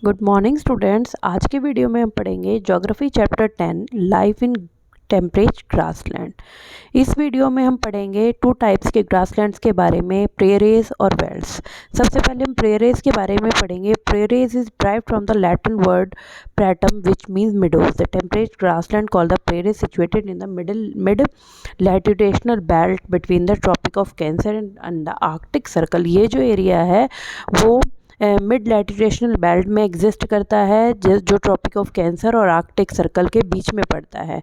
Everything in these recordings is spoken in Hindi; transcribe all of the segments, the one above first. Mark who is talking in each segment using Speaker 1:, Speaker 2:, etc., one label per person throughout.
Speaker 1: Good morning students. आज के वीडियो में हम पढ़ेंगे geography chapter 10 life in temperate grassland. इस वीडियो में हम पढ़ेंगे टू टाइप्स के ग्रासलैंड्स के बारे में, प्रेरीज और वेल्ड्स। सबसे पहले हम प्रेरीज के बारे में पढ़ेंगे। Prairies is drive from the Latin word pratum which means meadows. The temperate grassland called the prairie is situated in the mid latitudinal belt between the Tropic of Cancer and the Arctic Circle। ये जो एरिया है वो मिड लैटिट्यूडनल बेल्ट में एग्जिस्ट करता है, जो ट्रॉपिक ऑफ कैंसर और आर्कटिक सर्कल के बीच में पड़ता है।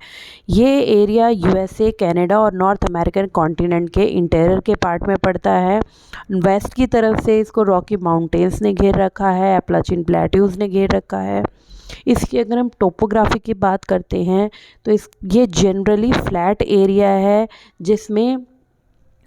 Speaker 1: ये एरिया यूएसए, कनाडा और नॉर्थ अमेरिकन कॉन्टिनेंट के इंटीरियर के पार्ट में पड़ता है। वेस्ट की तरफ से इसको रॉकी माउंटेन्स ने घेर रखा है, एप्लाचिन प्लेट्यूज ने घेर रखा है। इसकी अगर हम टोपोग्राफी की बात करते हैं तो ये जनरली फ्लैट एरिया है जिसमें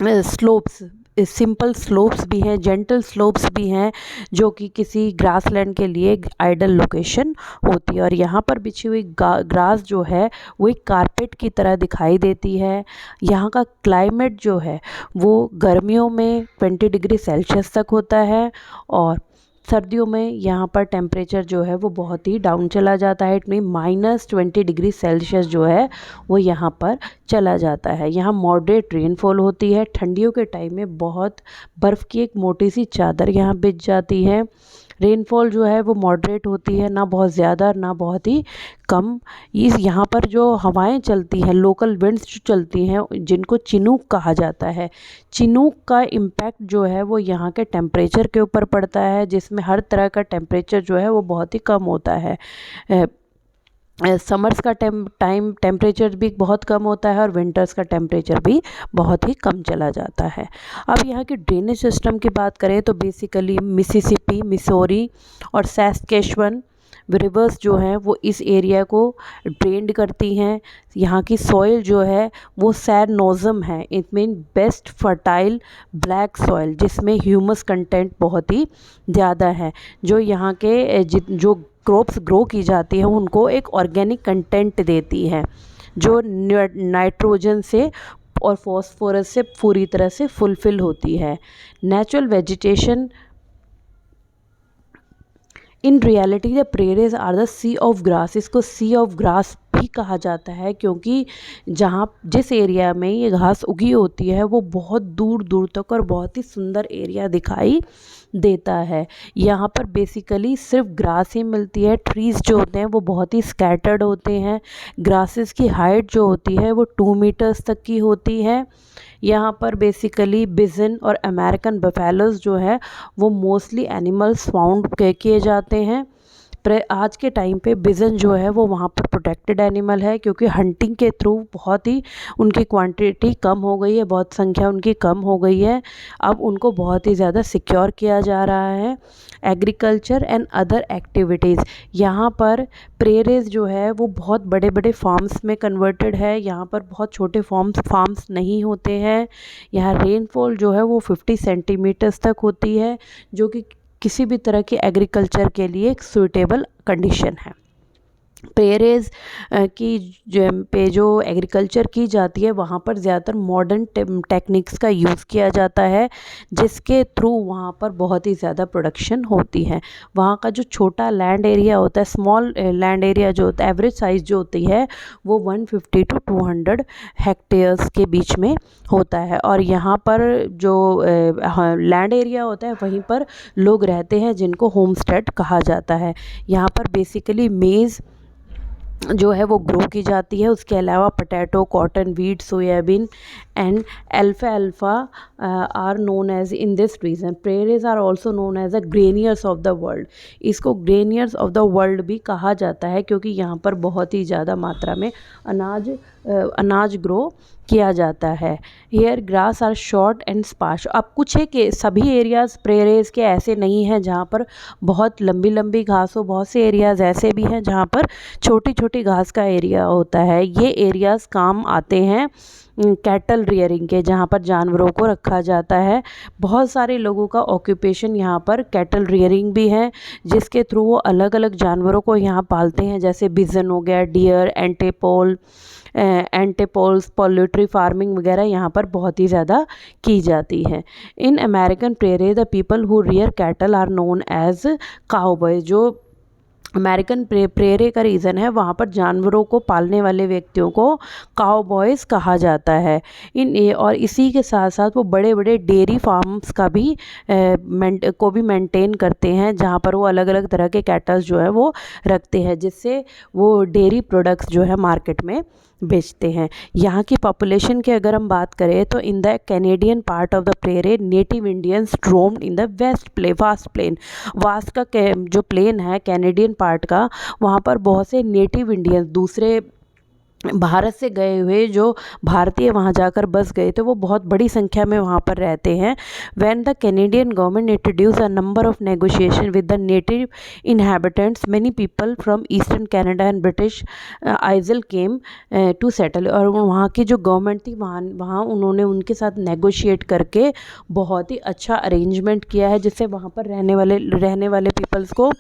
Speaker 1: स्लोप्स, सिंपल स्लोप्स भी हैं, जेंटल स्लोप्स भी हैं, जो कि किसी ग्रासलैंड के लिए आइडल लोकेशन होती है। और यहाँ पर बिछी हुई ग्रास जो है वो एक कारपेट की तरह दिखाई देती है। यहाँ का क्लाइमेट जो है वो गर्मियों में 20 डिग्री सेल्सियस तक होता है और सर्दियों में यहाँ पर टेम्परेचर जो है वो बहुत ही डाउन चला जाता है। इट मीन -20 डिग्री सेल्सियस जो है वो यहाँ पर चला जाता है। यहाँ मॉडरेट रेनफॉल होती है। ठंडियों के टाइम में बहुत बर्फ़ की एक मोटी सी चादर यहाँ बिछ जाती है। रेनफॉल जो है वो मॉडरेट होती है, ना बहुत ज़्यादा ना बहुत ही कम। इस यहाँ पर जो हवाएं चलती हैं, लोकल विंड्स जो चलती हैं, जिनको चिनूक कहा जाता है, चिनूक का इम्पैक्ट जो है वो यहाँ के टेम्परेचर के ऊपर पड़ता है, जिसमें हर तरह का टेम्परेचर जो है वो बहुत ही कम होता है। समर्स का टेम्परेचर भी बहुत कम होता है और विंटर्स का टेम्परेचर भी बहुत ही कम चला जाता है। अब यहाँ की ड्रेनेज सिस्टम की बात करें तो बेसिकली मिसिसिपी, मिसौरी और सैस्केचुअन रिवर्स जो हैं वो इस एरिया को ड्रेन्ड करती हैं। यहाँ की सॉइल जो है वो सैरनोज़म है, it mean best fertile black soil, जिसमें ह्यूमस कंटेंट बहुत ही ज़्यादा है। जो यहाँ के जो क्रॉप्स ग्रो की जाती हैं उनको एक ऑर्गेनिक कंटेंट देती है, जो नाइट्रोजन से और फॉस्फोरस से पूरी तरह से फुलफिल होती है। Natural vegetation in reality the prairies are the sea of grass. इसको सी ऑफ ग्रास भी कहा जाता है क्योंकि जिस एरिया में ये घास उगी होती है वो बहुत दूर दूर तक और बहुत ही सुंदर एरिया दिखाई देता है। यहाँ पर बेसिकली सिर्फ ग्रास ही मिलती है। ट्रीज़ जो होते हैं वो बहुत ही स्कैटर्ड होते हैं। ग्रासेस की हाइट जो होती है वो 2 मीटर्स तक की होती है। यहाँ पर बेसिकली बिजन और अमेरिकन बफेलोज जो है वो मोस्टली एनिमल्स फाउंड किए जाते हैं। आज के टाइम पे बिजन जो है वो वहाँ पर प्रोटेक्टेड एनिमल है क्योंकि हंटिंग के थ्रू बहुत ही उनकी क्वांटिटी कम हो गई है, बहुत संख्या उनकी कम हो गई है। अब उनको बहुत ही ज़्यादा सिक्योर किया जा रहा है। एग्रीकल्चर एंड अदर एक्टिविटीज़, यहाँ पर प्रेरीज जो है वो बहुत बड़े बड़े फार्म्स में कन्वर्टेड है। यहाँ पर बहुत छोटे फार्म्स नहीं होते हैं। यहाँ रेनफॉल जो है वो 50 सेंटीमीटर्स तक होती है, जो कि किसी भी तरह की एग्रीकल्चर के लिए एक सूटेबल कंडीशन है। प्रेरीज की जो एग्रीकल्चर की जाती है वहाँ पर ज़्यादातर मॉडर्न टेक्निक्स का यूज़ किया जाता है, जिसके थ्रू वहाँ पर बहुत ही ज़्यादा प्रोडक्शन होती है। वहाँ का जो छोटा लैंड एरिया होता है, स्मॉल लैंड एरिया जो होता है, एवरेज साइज़ जो होती है वो 150 to 200 हेक्टेयर्स के बीच में होता है। और यहाँ पर जो लैंड एरिया होता है वहीं पर लोग रहते हैं, जिनको होमस्टेड कहा जाता है। यहाँ पर बेसिकली मेज़ जो है वो ग्रो की जाती है। उसके अलावा potato, cotton, wheat, soybean and alfa are known as in this region. Prairies are also known as the granaries of the world. इसको ग्रेनियर्स ऑफ द वर्ल्ड भी कहा जाता है क्योंकि यहाँ पर बहुत ही ज़्यादा मात्रा में अनाज ग्रो किया जाता है। Here grass are short and sparse. अब कुछ है कि सभी एरियाज़ प्रेरीज के ऐसे नहीं हैं जहाँ पर बहुत लंबी लंबी घास हो। बहुत से एरियाज़ ऐसे भी हैं जहाँ पर छोटी छोटी घास का एरिया होता है। ये एरियाज़ काम आते हैं कैटल रियरिंग के, जहाँ पर जानवरों को रखा जाता है। बहुत सारे लोगों का ऑक्यूपेशन यहाँ पर कैटल रियरिंग भी है, जिसके थ्रू वो अलग अलग जानवरों को यहाँ पालते हैं, जैसे बिजन हो गया, डियर, एंटेपोल्स, पोल्ट्री फार्मिंग वगैरह यहाँ पर बहुत ही ज़्यादा की जाती है। In American prairie the people who rear cattle are known as cowboy. जो अमेरिकन प्रेरे का रीज़न है, वहाँ पर जानवरों को पालने वाले व्यक्तियों को काउबॉयज़ कहा जाता है। और इसी के साथ साथ वो बड़े बड़े डेयरी फार्म्स का भी मेंटेन करते हैं, जहाँ पर वो अलग अलग तरह के कैटल्स जो है वो रखते हैं, जिससे वो डेयरी प्रोडक्ट्स जो है मार्केट में बेचते हैं। यहाँ की पॉपुलेशन की अगर हम बात करें तो in the Canadian part of the prairie native Indians roamed in the vast plain. Vast का जो प्लेन है कैनेडियन पार्ट का, वहाँ पर बहुत से नेटिव इंडियंस, दूसरे भारत से गए हुए जो भारतीय वहाँ जाकर बस गए थे, वो बहुत बड़ी संख्या में वहाँ पर रहते हैं। When the Canadian government introduce a number of negotiation with the native inhabitants, many people from eastern Canada and British isle came to settle. और वहाँ की जो गवर्नमेंट थी, वहाँ उन्होंने उनके साथ नेगोशिएट करके बहुत ही अच्छा अरेंजमेंट किया है, जिससे वहाँ पर रहने वाले पीपल्स को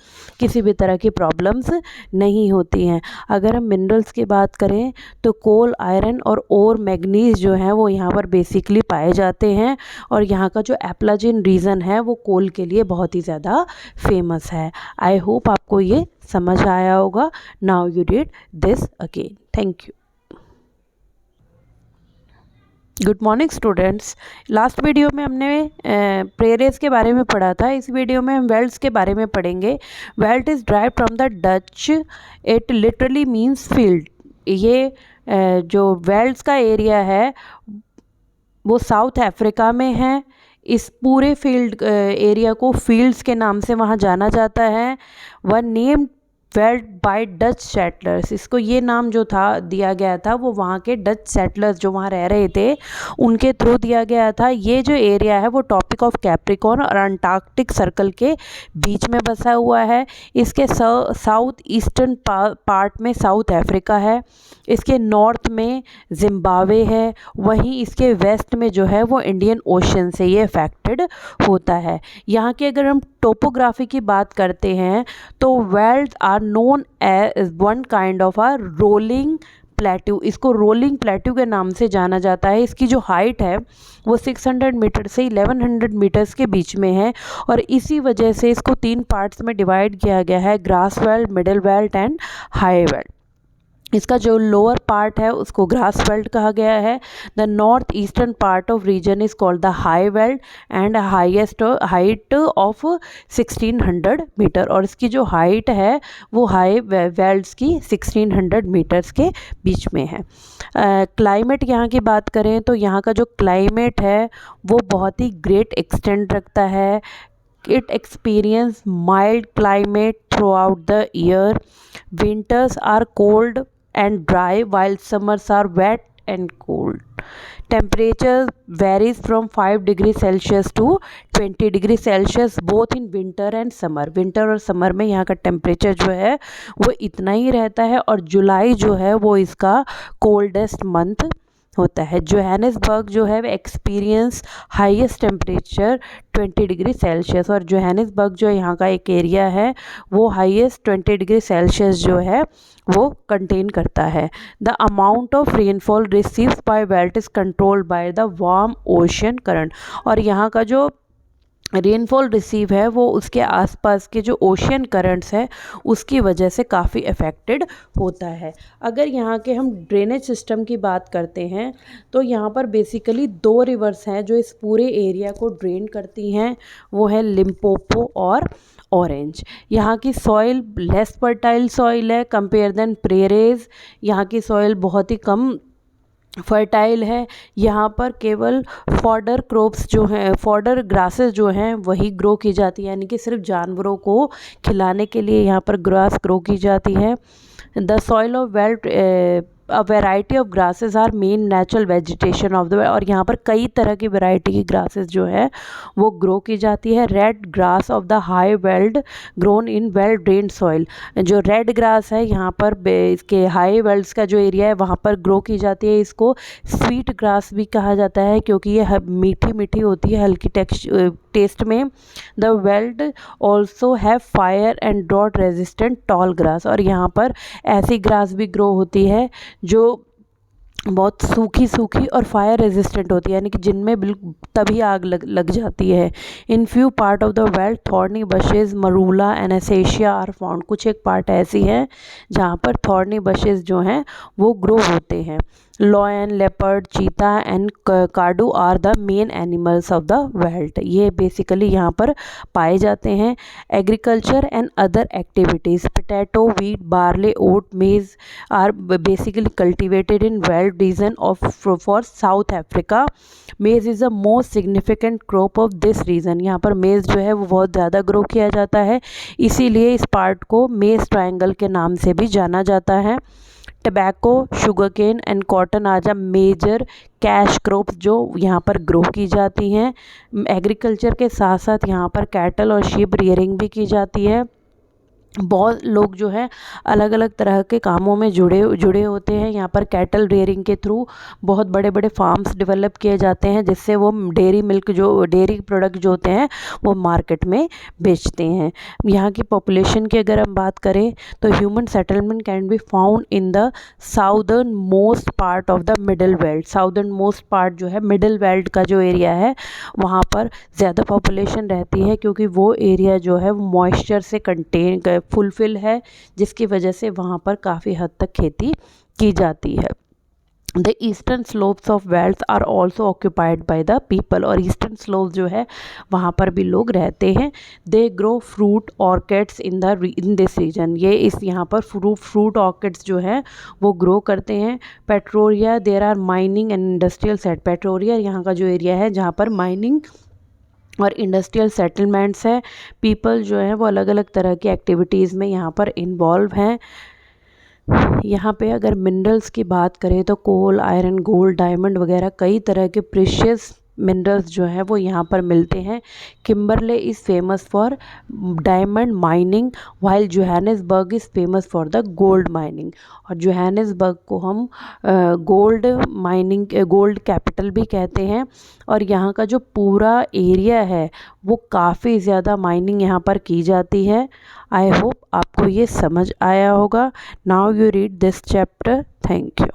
Speaker 1: किसी भी तरह की प्रॉब्लम्स नहीं होती हैं। अगर हम मिनरल्स की बात करें तो कोल, आयरन और ओर, मैग्नीज जो है वो यहाँ पर बेसिकली पाए जाते हैं। और यहाँ का जो एप्लाजिन रीजन है वो कोल के लिए बहुत ही ज़्यादा फेमस है। आई होप आपको ये समझ आया होगा। Now you read this again. Thank you. Good morning students. Last video में हमने प्रेरेस के बारे में पढ़ा था। इस वीडियो में हम वेल्ड्स के बारे में पढ़ेंगे। Weld is drive from the Dutch, it literally means field. ये जो वेल्ड्स का एरिया है वो साउथ अफ्रीका में है। इस पूरे फील्ड एरिया को फील्ड्स के नाम से वहाँ जाना जाता है। One named weld bye Dutch settlers, इसको ये नाम जो था दिया गया था वो वहाँ के डच सेटलर्स जो वहाँ रह रहे थे उनके थ्रू दिया गया था। ये जो एरिया है वो टॉपिक ऑफ कैप्रिकॉर्न और अंटार्कटिक सर्कल के बीच में बसा हुआ है। इसके साउथ ईस्टर्न पार्ट में साउथ अफ्रीका है, इसके नॉर्थ में जिम्बाब्वे है, वहीं इसके वेस्ट में जो है वो इंडियन ओशन से ये अफेक्टेड होता है। यहाँ की अगर हम टोपोग्राफी की बात करते हैं तो veld are known as one kind of a rolling plateau. इसको रोलिंग प्लेट्यू के नाम से जाना जाता है। इसकी जो हाइट है वो 600 मीटर से 1100 मीटर्स के बीच में है और इसी वजह से इसको 3 पार्ट्स में डिवाइड किया गया है, grass weld, middle weld and high weld. इसका जो लोअर पार्ट है उसको ग्रास वेल्ड कहा गया है। The north eastern part of region is called the high veld and highest height of 1600 metre. और इसकी जो हाइट है वो हाई वेल्ड्स की 1600 मीटर्स के बीच में है। क्लाइमेट यहाँ की बात करें तो यहाँ का जो क्लाइमेट है वो बहुत ही ग्रेट एक्सटेंड रखता है। It experience mild climate throughout the year. Winters are cold and dry while summers are wet and cold. Temperature varies from 5 degrees Celsius to 20 degrees Celsius both in winter and summer. Winter और समर में यहाँ का टेम्परेचर जो है वो इतना ही रहता है और जुलाई जो है वो इसका कोल्डेस्ट मंथ होता है। जोहानिसबर्ग जो है experience highest temperature 20 degree Celsius और जोहानिसबर्ग जो यहाँ का एक एरिया है वो हाईएस्ट 20 डिग्री सेल्सियस जो है वो कंटेन करता है। The amount of rainfall received by belt is controlled by the warm ocean current. और यहाँ का जो रेनफॉल रिसीव है वो उसके आसपास के जो ओशियन करंट्स है उसकी वजह से काफ़ी अफेक्टेड होता है। अगर यहाँ के हम ड्रेनेज सिस्टम की बात करते हैं तो यहाँ पर बेसिकली 2 रिवर्स हैं जो इस पूरे एरिया को ड्रेन करती हैं, वो है लिम्पोपो और ऑरेंज। यहाँ की सॉइल लेस फर्टाइल सॉइल है कंपेयर देन प्रेरेज। यहाँ की सॉइल बहुत ही कम फर्टाइल है। यहाँ पर केवल फॉडर क्रॉप्स जो हैं, फॉडर ग्रासेस जो हैं वही ग्रो की जाती है, यानी कि सिर्फ जानवरों को खिलाने के लिए यहाँ पर ग्रास ग्रो की जाती है। The soil of veld a variety of grasses are main natural vegetation of the. और यहाँ पर कई तरह की वेराइटी की ग्रासेस जो है वो ग्रो की जाती है। Red grass of the high weld grown in well drained soil. जो रेड ग्रास है यहाँ पर इसके हाई वेल्ड्स का जो एरिया है वहाँ पर ग्रो की जाती है। इसको स्वीट ग्रास भी कहा जाता है क्योंकि ये मीठी मीठी होती है, हल्की टेस्ट में। The veld also have fire and drought resistant tall grass. और यहाँ पर ऐसी ग्रास भी ग्रो होती है जो बहुत सूखी सूखी और फायर रेजिस्टेंट होती है, यानी कि जिनमें बिल्कुल तभी आग लग जाती है। In few part of the veld thorny bushes marula and acacia are found. कुछ एक पार्ट ऐसी हैं जहाँ पर थॉर्नी बशेज जो हैं वो ग्रो होते हैं। Lion, leopard, cheetah and kudu are the main animals of the veld. ये बेसिकली यहाँ पर पाए जाते हैं। Agriculture and other activities, potato, wheat, barley, oat, maize are basically cultivated in Weld region of for South Africa. Maize is the most significant crop of this region. यहाँ पर मेज़ जो है वो बहुत ज़्यादा ग्रो किया जाता है, इसीलिए इस पार्ट को मेज़ ट्रायंगल के नाम से भी जाना जाता है। Tobacco, sugar cane and cotton are major cash crops जो यहाँ पर ग्रो की जाती हैं। एग्रीकल्चर के साथ साथ यहाँ पर कैटल और शीप रियरिंग भी की जाती है। बहुत लोग जो है अलग अलग तरह के कामों में जुड़े होते हैं। यहाँ पर कैटल रेयरिंग के थ्रू बहुत बड़े बड़े फार्म्स डेवलप किए जाते हैं, जिससे वो डेयरी प्रोडक्ट जो होते हैं वो मार्केट में बेचते हैं। यहाँ की पॉपुलेशन की अगर हम बात करें तो human settlement can be found in the southern most part of the middle belt. Southern most part जो है मिडल बेल्ट का जो एरिया है वहाँ पर ज़्यादा पॉपुलेशन रहती है, क्योंकि वो एरिया जो है वो मॉइस्चर से फुलफिल है, जिसकी वजह से वहाँ पर काफ़ी हद तक खेती की जाती है। The eastern slopes of veld are also occupied by the people. और ईस्टर्न स्लोप जो है वहाँ पर भी लोग रहते हैं। They grow fruit orchards in this region. ये इस यहाँ पर फ्रूट ऑर्किड्स जो है वो ग्रो करते हैं। Pretoria, there are mining and industrial set. Pretoria यहाँ का जो एरिया है जहाँ पर माइनिंग और इंडस्ट्रियल सेटलमेंट्स है। पीपल जो है वो अलग अलग तरह की एक्टिविटीज़ में यहाँ पर इन्वॉल्व हैं। यहाँ पे अगर मिनरल्स की बात करें तो कोल, आयरन, गोल्ड, डायमंड वगैरह कई तरह के प्रेशियस मिनरल्स जो हैं वो यहाँ पर मिलते हैं। Kimberley is famous for diamond mining while Johannesburg is famous for the gold mining. और जोहानिसबर्ग को हम गोल्ड कैपिटल भी कहते हैं। और यहाँ का जो पूरा एरिया है वो काफ़ी ज़्यादा माइनिंग यहाँ पर की जाती है। आई होप आपको ये समझ आया होगा। Now you read this chapter. Thank you.